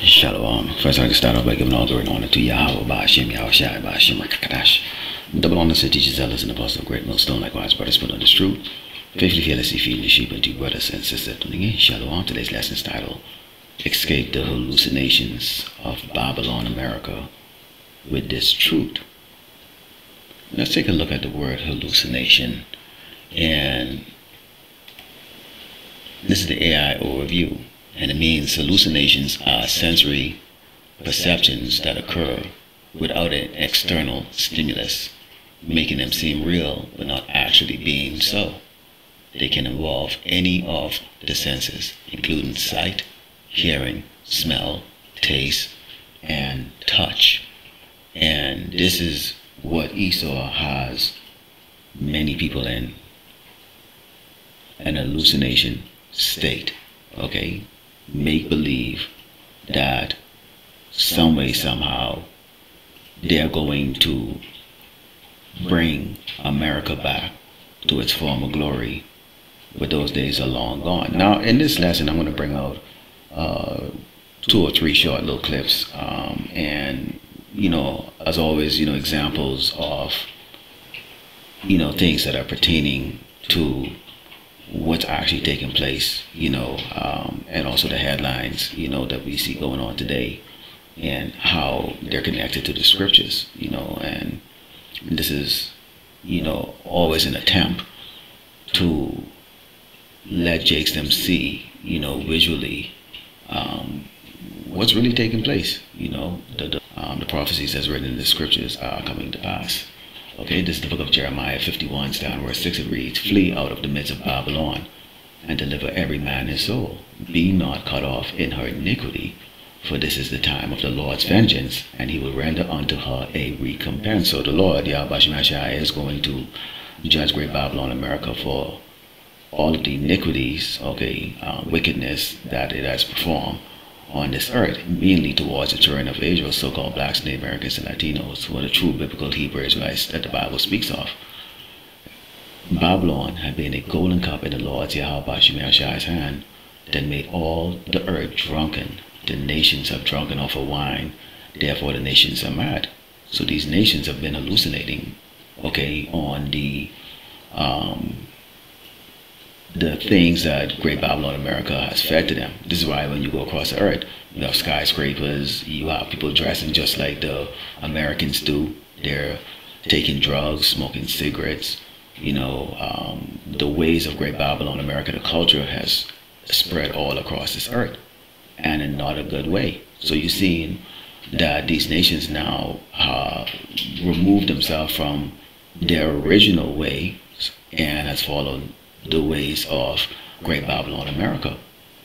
Shalom. First, I'd like to start off by giving all glory and honor to Yahweh, Ba'ashem, Yahushai, Ba'ashem, Rakakadash. Double honor to teachers, elders, and apostles of Great Millstone, likewise, brothers, put on this truth. Faithfully, fearlessly feeding the sheep unto you, brothers and sisters. Shalom. Today's lesson is titled, Escape the Hallucinations of Babylon, America, with this truth. Let's take a look at the word hallucination. And this is the AI overview. And it means hallucinations are sensory perceptions that occur without an external stimulus, making them seem real but not actually being so. They can involve any of the senses, including sight, hearing, smell, taste, and touch. And this is what Esau has many people in an hallucination state. Okay? Make believe that some way, somehow, they're going to bring America back to its former glory, but those days are long gone. Now, in this lesson, I'm going to bring out 2 or 3 short little clips, and as always, examples of things that are pertaining to what's actually taking place, and also the headlines, that we see going on today and how they're connected to the scriptures, and this is, always an attempt to let Jakes them see, visually, what's really taking place, the prophecies as written in the scriptures are coming to pass. Okay, this is the book of Jeremiah 51, down verse 6. It reads, Flee out of the midst of Babylon, and deliver every man his soul. Be not cut off in her iniquity, for this is the time of the Lord's vengeance, and he will render unto her a recompense. So the Lord, Yahweh Shemashai, is going to judge Great Babylon, America, for all of the iniquities, wickedness that it has performed on this earth, mainly towards the children of Israel, so-called blacks, Native Americans, and Latinos, who are the true biblical Hebrew Israelites that the Bible speaks of. Babylon had been a golden cup in the Lord's Yahweh Shemashai's hand that made all the earth drunken. The nations have drunken off of wine, therefore the nations are mad. So these nations have been hallucinating, on the things that Great Babylon, America has fed to them. This is why when you go across the earth, you have skyscrapers, you have people dressing just like the Americans do. They're taking drugs, smoking cigarettes. The ways of Great Babylon, America, the culture has spread all across this earth, and in not a good way. So you're seeing that these nations now remove themselves from their original way and has followed the ways of Great Babylon, America.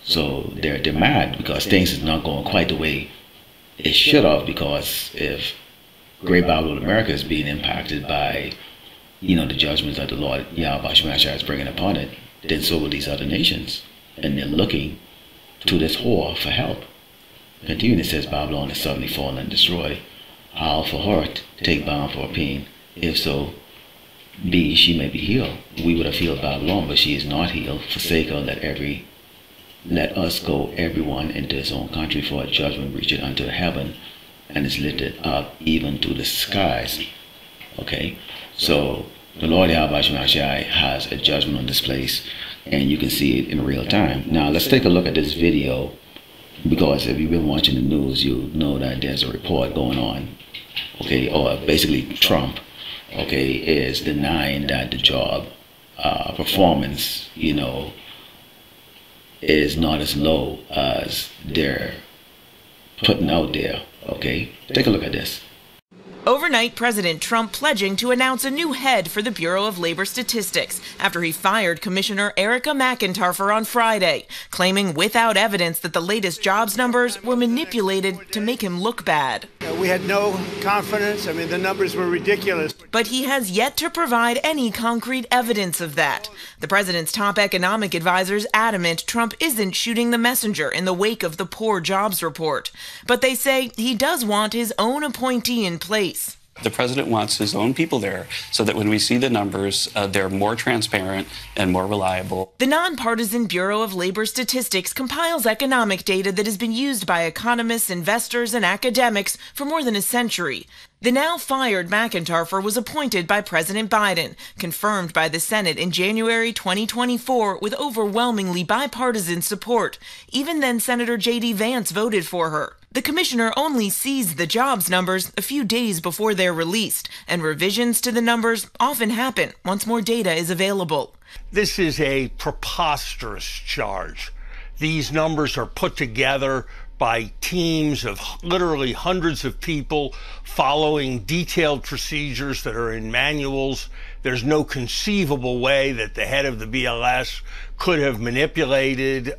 So they're mad because things is not going quite the way it should have, because if Great Babylon, America is being impacted by the judgments that the Lord Yahweh Shemashai is bringing upon it, then so will these other nations, and they're looking to this whore for help. Continuing, it says, Babylon is suddenly fallen and destroyed. Howl for her, take bound for her pain. If so be she may be healed. We would have healed Babylon, but she is not healed. Forsake her, let us go everyone into his own country, for a judgment reacheth unto heaven, and is lifted up even to the skies. Okay, so the Lord Yahweh Shemashai has a judgment on this place, and you can see it in real time. Now let's take a look at this video, because if you've been watching the news, you know that there's a report going on, or basically Trump, is denying that the job performance, is not as low as they're putting out there. Take a look at this. Overnight, President Trump pledging to announce a new head for the Bureau of Labor Statistics after he fired Commissioner Erica McIntarfer on Friday, claiming without evidence that the latest jobs numbers were manipulated to make him look bad. We had no confidence. The numbers were ridiculous. But he has yet to provide any concrete evidence of that. The president's top economic advisors adamant Trump isn't shooting the messenger in the wake of the poor jobs report. But they say he does want his own appointee in place. The president wants his own people there so that when we see the numbers, they're more transparent and more reliable. The nonpartisan Bureau of Labor Statistics compiles economic data that has been used by economists, investors, and academics for more than a century. The now fired McEntarfer was appointed by President Biden, confirmed by the Senate in January 2024 with overwhelmingly bipartisan support. Even then, Senator J.D. Vance voted for her. The commissioner only sees the jobs numbers a few days before they're released, and revisions to the numbers often happen once more data is available. This is a preposterous charge. These numbers are put together by teams of literally hundreds of people following detailed procedures that are in manuals. There's no conceivable way that the head of the BLS could have manipulated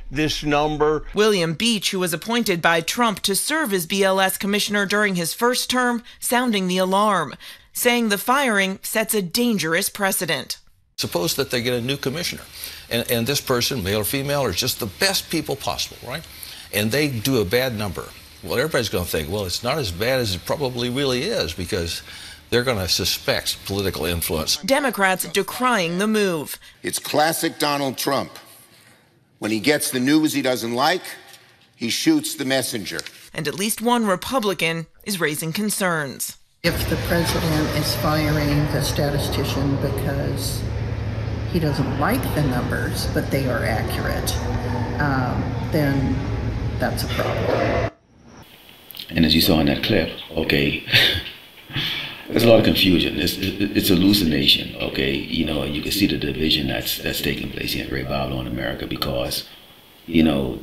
this number. William Beach, who was appointed by Trump to serve as BLS commissioner during his first term, sounding the alarm, saying the firing sets a dangerous precedent. Suppose that they get a new commissioner, and this person, male or female, are just the best people possible, right? And they do a bad number. Well, everybody's going to think, well, it's not as bad as it probably really is, because they're going to suspect political influence. Democrats decrying the move. It's classic Donald Trump. When he gets the news he doesn't like, he shoots the messenger. And at least one Republican is raising concerns. If the president is firing the statistician because he doesn't like the numbers, but they are accurate, then that's a problem. And as you saw in that clip, okay, there's a lot of confusion. It's hallucination, okay? You know, you can see the division that's taking place here in Great Babylon, America, because, you know,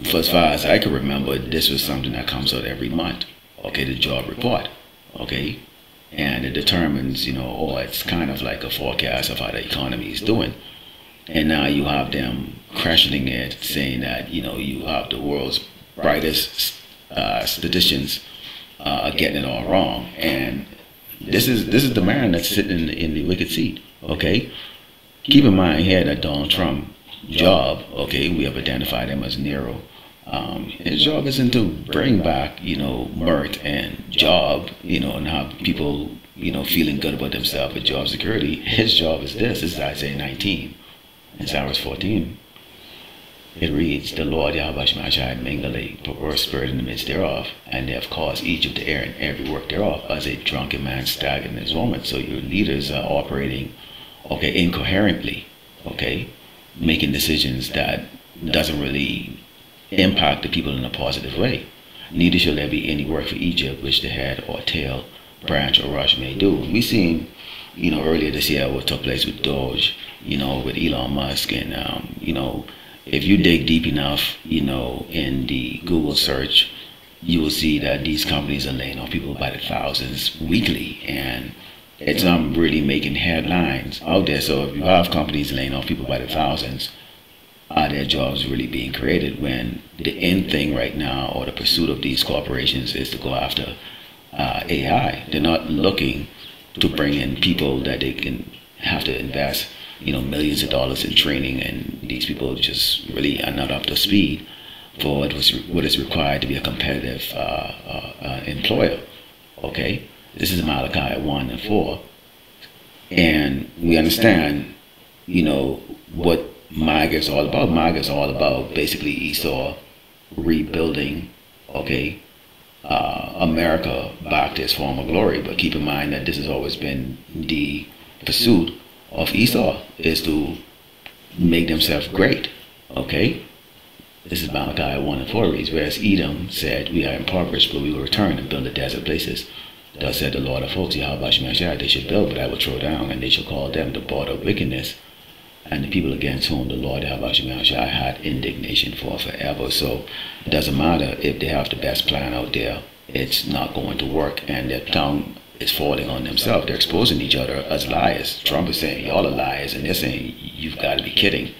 for as far as I can remember, this was something that comes out every month, okay, the job report, okay? And it determines, you know, or it's kind of like a forecast of how the economy is doing. And now you have them questioning it, saying that, you know, you have the world's brightest statisticians getting it all wrong. And this is the man that's sitting in the wicked seat, okay? Keep in mind here that Donald Trump job, okay, we have identified him as Nero. His job isn't to bring back, you know, mirth and job, you know, and have people, you know, feeling good about themselves with job security. His job is this. This is Isaiah 19. In Psalms 14, it reads, "The Lord Yahweh Shemashai had mingled a perverse spirit in the midst thereof, and they have caused Egypt to err in every work thereof, as a drunken man staggered in his moment." So your leaders are operating, okay, incoherently, okay, making decisions that doesn't really impact the people in a positive way. Neither shall there be any work for Egypt which the head or tail, branch or rush may do. We seen, you know, earlier this year what took place with Doge, you know, with Elon Musk, and you know, if you dig deep enough, you know, in the Google search, you will see that these companies are laying off people by the thousands weekly, and it's really making headlines out there. So if you have companies laying off people by the thousands, are their jobs really being created, when the end thing right now, or the pursuit of these corporations, is to go after AI? They're not looking to bring in people that they can have to invest, you know, millions of dollars in training, and these people just really are not up to speed for what is required to be a competitive employer. Okay, this is Malachi 1 and 4, and we understand, you know, what MAGA is all about. MAGA is all about basically Esau rebuilding, okay, America back to its former glory. But keep in mind that this has always been the pursuit of Esau, is to make themselves great, okay? This is Malachi 1 and 4 reads, "Whereas Edom said, we are impoverished, but we will return and build the desert places. Thus said the Lord of hosts, Yahweh Shemashai, they should build, but I will throw down, and they shall call them the border of wickedness, and the people against whom the Lord Yahweh Shemashai had indignation for forever." So it doesn't matter if they have the best plan out there, it's not going to work, and their tongue is falling on themselves. They're exposing each other as liars. Trump is saying, y'all are liars, and they're saying, you've got to be kidding.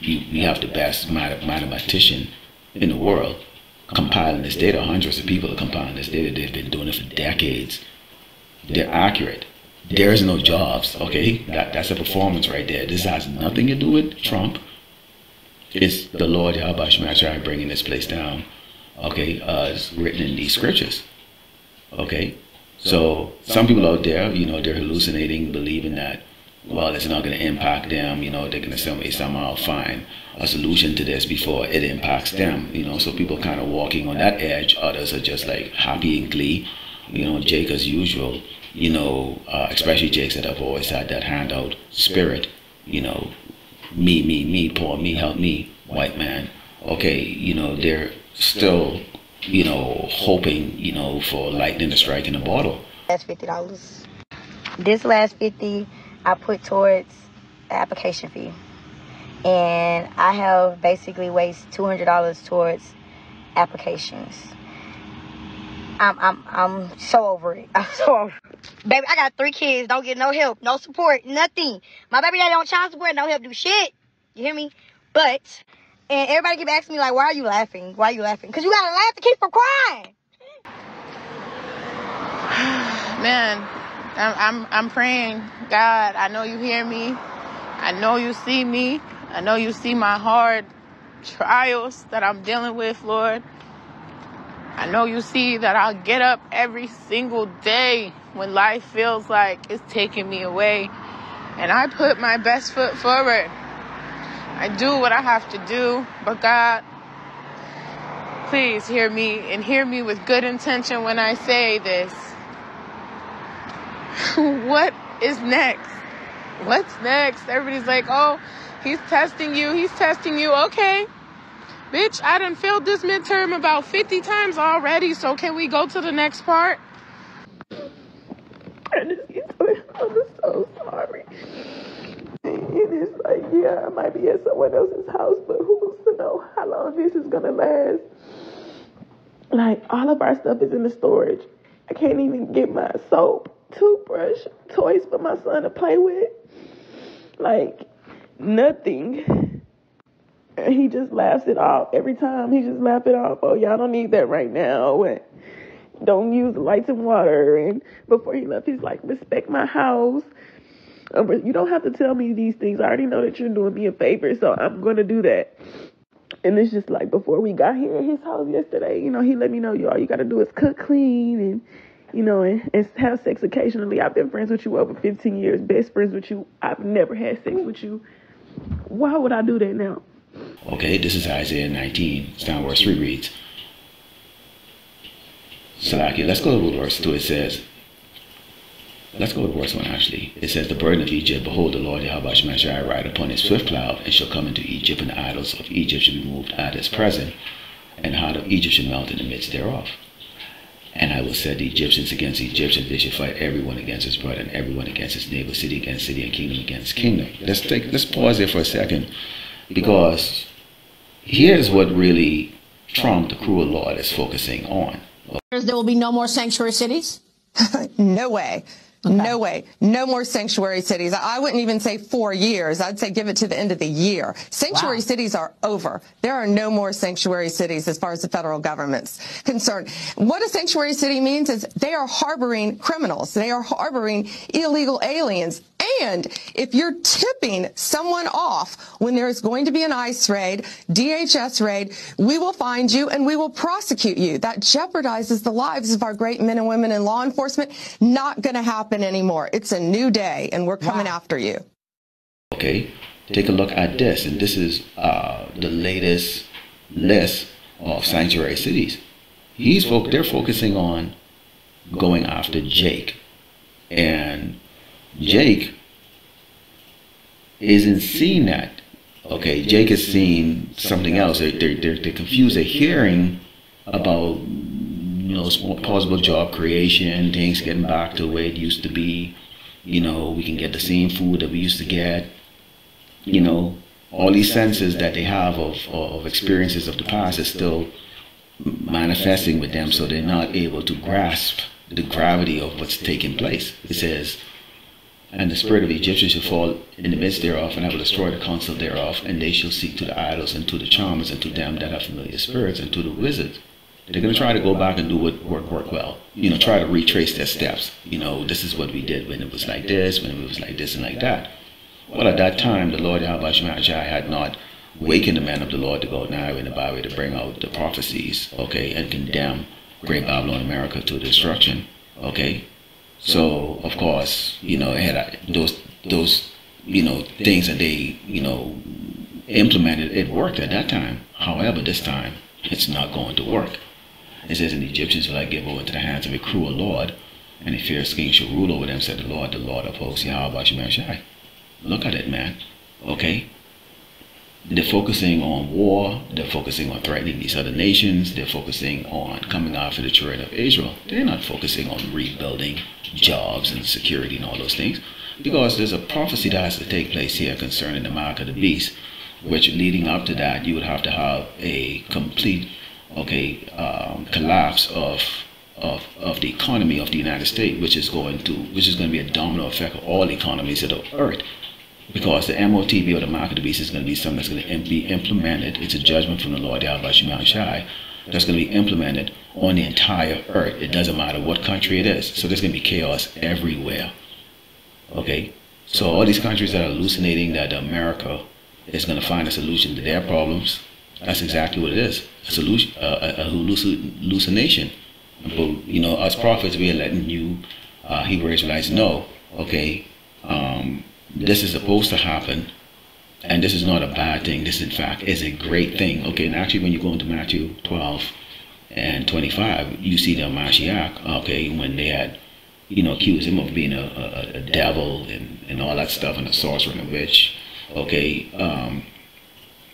We have the best mathematician in the world compiling this data. Hundreds of people are compiling this data. They've been doing it for decades. They're accurate. There is no jobs, okay? That's a performance right there. This has nothing to do with Trump. It's the Lord Yahweh Shemashai bringing this place down, okay, as written in these scriptures. Okay, so some people out there, they're hallucinating, believing that, well, it's not going to impact them. They're going to somehow find a solution to this before it impacts them. So people kind of walking on that edge. Others are just like happy and glee. Jake as usual. Especially Jake that I've always had that handout spirit. Me, poor me, help me, white man. Okay, they're still, hoping, for lightning to strike in a bottle. That's $50. This last 50 I put towards the application fee. And I have basically wasted $200 towards applications. I'm so over it. I'm so over it. Baby, I got 3 kids, don't get no help, no support, nothing. My baby daddy on child support, no help, do shit. You hear me? But, and everybody keep asking me like, why are you laughing? Why are you laughing? Because you gotta laugh to keep from crying. Man, I'm praying, God, I know you hear me. I know you see me. I know you see my hard trials that I'm dealing with, Lord. I know you see that I'll get up every single day when life feels like it's taking me away. And I put my best foot forward. I do what I have to do. But God, please hear me and hear me with good intention when I say this. What is next? What's next? Everybody's like, oh, he's testing you. He's testing you. Okay. Bitch, I done failed this midterm about 50 times already, so can we go to the next part? I'm so sorry. And it's like, yeah, I might be at someone else's house, but who's to know how long this is gonna last? Like, all of our stuff is in the storage. I can't even get my soap, toothbrush, toys for my son to play with. Like, nothing. And he just laughs it off. Every time he just laughs it off. Oh, y'all don't need that right now. And don't use lights and water. And before he left, he's like, respect my house. You don't have to tell me these things. I already know that you're doing me a favor, so I'm going to do that. And it's just like before we got here at his house yesterday, he let me know, all you got to do is cook clean and have sex occasionally. I've been friends with you over 15 years, best friends with you. I've never had sex with you. Why would I do that now? Okay, this is Isaiah 19. It's down verse 3 reads. Salaki, let's go to verse 2. It says, let's go to verse 1 actually. It says, the burden of Egypt, behold, the Lord Yahweh shall ride upon his swift cloud, and shall come into Egypt, and the idols of Egypt shall be moved at his presence, and the heart of Egypt shall melt in the midst thereof. And I will set the Egyptians against the Egyptians. They shall fight everyone against his brother, and everyone against his neighbor, city against city, and kingdom against kingdom. Let's pause there for a second. Because here's what really Trump, the cruel Lord, is focusing on. There will be no more sanctuary cities? No way. Okay. No way. No more sanctuary cities. I wouldn't even say 4 years. I'd say give it to the end of the year. Sanctuary cities are over. There are no more sanctuary cities as far as the federal government's concerned. What a sanctuary city means is they are harboring criminals. They are harboring illegal aliens. And if you're tipping someone off when there is going to be an ICE raid, DHS raid, we will find you and we will prosecute you. That jeopardizes the lives of our great men and women in law enforcement. Not going to happen anymore. It's a new day, and we're coming after you. Okay, take a look at this, and this is the latest list of sanctuary cities. They're focusing on going after Jake, and Jake isn't seeing that. Okay, Jake is seeing something else. They're confused. They're hearing about possible job creation, things getting back to the way it used to be. We can get the same food that we used to get. All these senses that they have of experiences of the past is still manifesting with them, so they're not able to grasp the gravity of what's taking place. It says, and the spirit of the Egyptians shall fall in the midst thereof, and I will destroy the counsel thereof, and they shall seek to the idols, and to the charmers, and to them that have familiar spirits, and to the wizards. They're going to try to go back and do what work well. Try to retrace their steps. This is what we did when it was like this, when it was like this and like that. Well, at that time, the Lord Yahweh had not wakened the men of the Lord to go now in the Bible to bring out the prophecies, okay, and condemn Great Babylon America to destruction. Okay, so of course, it had those things that they implemented. It worked at that time. However, this time it's not going to work. It says, "And the Egyptians will I give over into the hands of a cruel lord, and a fierce king shall rule over them," said the Lord of hosts, Yahweh Shemel Shai. Look at it, man. Okay. They're focusing on war. They're focusing on threatening these other nations. They're focusing on coming after the children of Israel. They're not focusing on rebuilding jobs and security and all those things, because there's a prophecy that has to take place here concerning the mark of the beast, which leading up to that, you would have to have a complete, collapse of the economy of the United States, which is going to be a domino effect of all economies of the earth. Because the MOTB, or the mark of the beast, is going to be something that's going to be implemented. It's a judgment from the Lord Yahweh Shemel Shai that's going to be implemented on the entire earth. It doesn't matter what country it is. So there's going to be chaos everywhere. Okay? So all these countries that are hallucinating that America is going to find a solution to their problems, that's exactly what it is. A solution, a hallucination. But, us prophets, we are letting you Hebrew Israelites know, okay, this is supposed to happen, and this is not a bad thing. This, in fact, is a great thing. Okay, and actually, when you go into Matthew 12 and 25, you see the Mashiach, okay, when they had, accused him of being a devil and all that stuff, and a sorcerer and a witch, okay,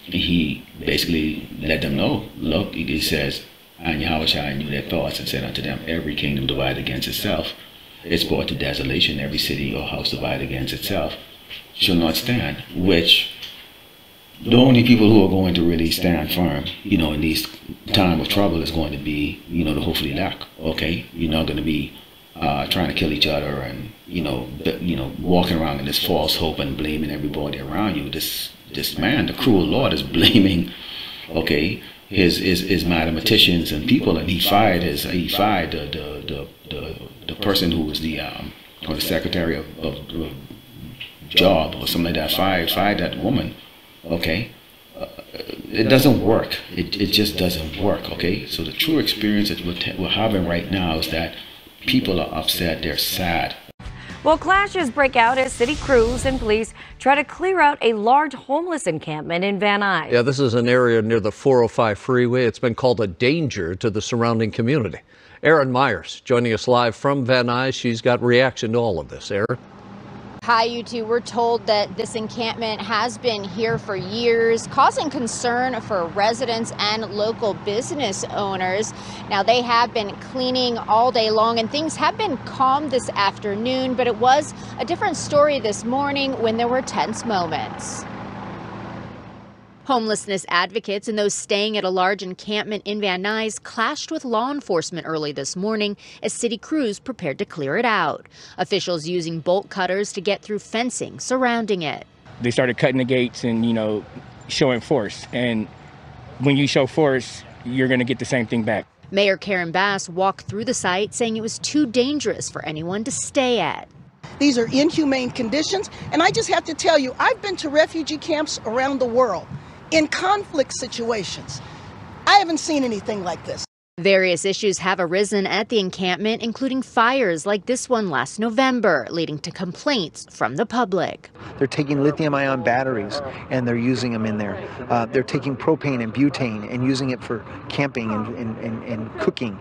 he basically let them know, look, he says, "And Yahushua knew their thoughts and said unto them, every kingdom divided against itself is brought to desolation. Every city or house divided against itself shall not stand," which the only people who are going to really stand firm, in these time of trouble is going to be, the hopefully elect. Okay, you're not going to be trying to kill each other and walking around in this false hope and blaming everybody around you. This man, the cruel Lord, is blaming, okay, his mathematicians and people, and he fired the person who was the secretary of job or something like that, fired that woman. Okay, it doesn't work. It just doesn't work. Okay, so the true experience that we're having right now is that people are upset. They're sad. Well, clashes break out as city crews and police try to clear out a large homeless encampment in Van Nuys. Yeah, this is an area near the 405 freeway. It's been called a danger to the surrounding community. Erin Myers joining us live from Van Nuys. She's got reaction to all of this. Erin? Hi, you two. We're told that this encampment has been here for years, causing concern for residents and local business owners. Now, they have been cleaning all day long, and things have been calm this afternoon, but it was a different story this morning when there were tense moments. Homelessness advocates and those staying at a large encampment in Van Nuys clashed with law enforcement early this morning as city crews prepared to clear it out. Officials using bolt cutters to get through fencing surrounding it. They started cutting the gates and, showing force. And when you show force, you're going to get the same thing back. Mayor Karen Bass walked through the site saying it was too dangerous for anyone to stay at. These are inhumane conditions. And I just have to tell you, I've been to refugee camps around the world. In conflict situations, I haven't seen anything like this. Various issues have arisen at the encampment, including fires like this one last November, leading to complaints from the public. They're taking lithium-ion batteries and they're using them in there. They're taking propane and butane and using it for camping and cooking.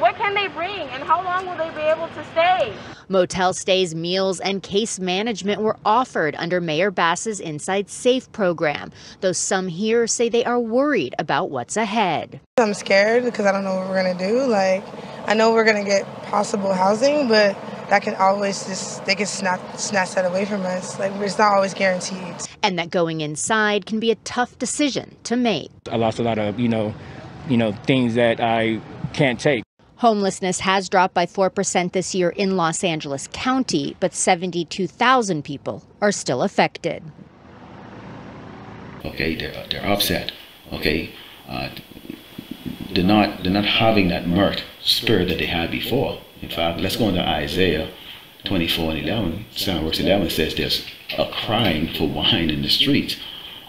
What can they bring and how long will they be able to stay? Motel stays, meals, and case management were offered under Mayor Bass's Inside Safe program, though some here say they are worried about what's ahead. I'm scared because I don't know what we're going to do. I know we're going to get possible housing, but that can always they can snatch that away from us. It's not always guaranteed. And that going inside can be a tough decision to make. I lost a lot of, things that I can't take. Homelessness has dropped by 4% this year in Los Angeles County, but 72,000 people are still affected. Okay, they're upset. Okay, they're not having that mirth spirit that they had before. In fact, let's go into Isaiah 24 and 11. Verse 11 says there's a crying for wine in the streets.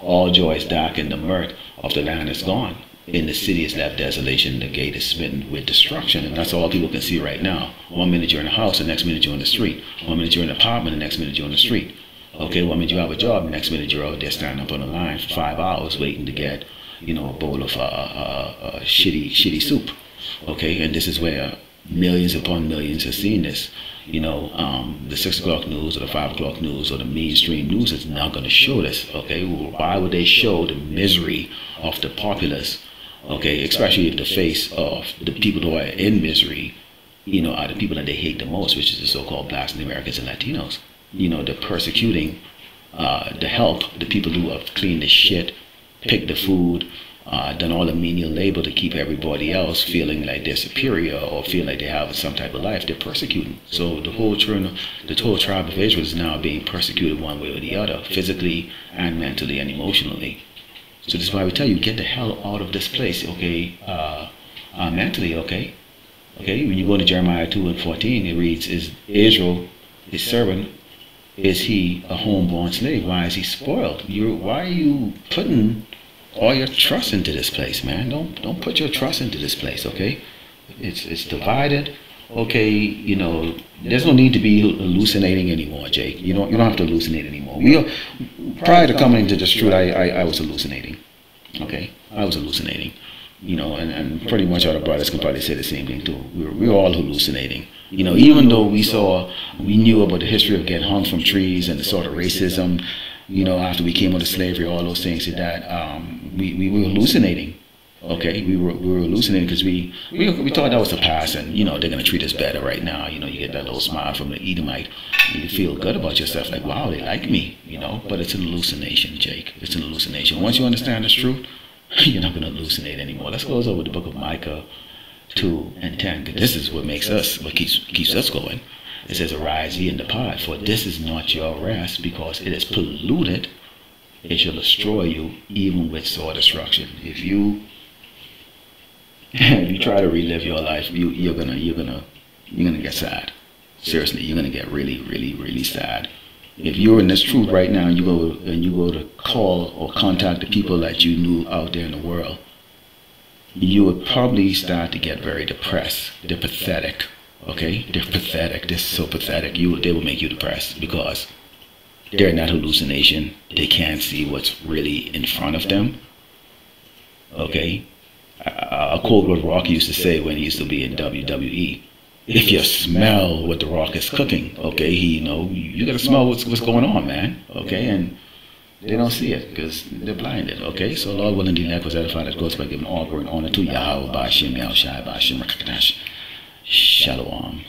All joy is dark and the mirth of the land is gone. in the city is left desolation, the gate is smitten with destruction, and that's all people can see right now. 1 minute you're in a house, the next minute you're on the street. 1 minute you're in an apartment, the next minute you're on the street. Okay, 1 minute you have a job, the next minute you're out there standing up on the line for 5 hours waiting to get, you know, a bowl of shitty soup. Okay, and this is where millions upon millions have seen this. You know, the 6 o'clock news or the 5 o'clock news or the mainstream news is not going to show this. Okay, why would they show the misery of the populace? Okay, especially if the face of the people who are in misery, you know, are the people that they hate the most, which is the so-called blacks and Americans and Latinos. You know, they're persecuting the help, the people who have cleaned the shit, picked the food, done all the menial labor to keep everybody else feeling like they're superior or feel like they have some type of life. They're persecuting. So the whole tribe of Israel is now being persecuted one way or the other, physically and mentally and emotionally. So this is why we tell you, get the hell out of this place, okay, mentally, okay? Okay, when you go to Jeremiah 2:14, it reads, is Israel his servant? Is he a homeborn slave? Why is he spoiled? Why are you putting all your trust into this place, man? Don't put your trust into this place, okay? It's divided. Okay, you know, there's no need to be hallucinating anymore, Jake. You don't have to hallucinate anymore. Prior to coming into this truth, I was hallucinating. Okay, I was hallucinating. You know, and pretty much all the brothers can probably say the same thing too. We were all hallucinating. You know, even though we knew about the history of getting hung from trees and the sort of racism, you know, after we came out of slavery, all those things like that, we were hallucinating. Okay, we were hallucinating because we thought that was the past, and you know they're gonna treat us better right now. You know, you get that little smile from the Edomite, you feel good about yourself, like wow, they like me. You know, but it's an hallucination, Jake. It's an hallucination. Once you understand this truth, you're not gonna hallucinate anymore. Let's close over the book of Micah 2 and 10, because this is what makes us, what keeps us going. It says, "Arise ye and depart, for this is not your rest, because it is polluted. It shall destroy you, even with sore destruction." If you try to relive your life, you're gonna get sad. Seriously, you're gonna get really, really, really sad. If you're in this truth right now and you go to call or contact the people that you knew out there in the world, you would probably start to get very depressed. They're pathetic. Okay, they're pathetic. They're so pathetic. They will make you depressed because they're not hallucination. They can't see what's really in front of them. Okay. A quote what Rock used to say when he used to be in WWE: "If you smell what the Rock is cooking, okay, you gotta smell what's going on, man." Okay, and they don't see it because they're blinded. Okay, so Lord willing, the elect was edified as growth by giving all glory and honor to Yahweh, Ba'ashem, Yahushai, Ba'ashem, Rakakadash, Shalom.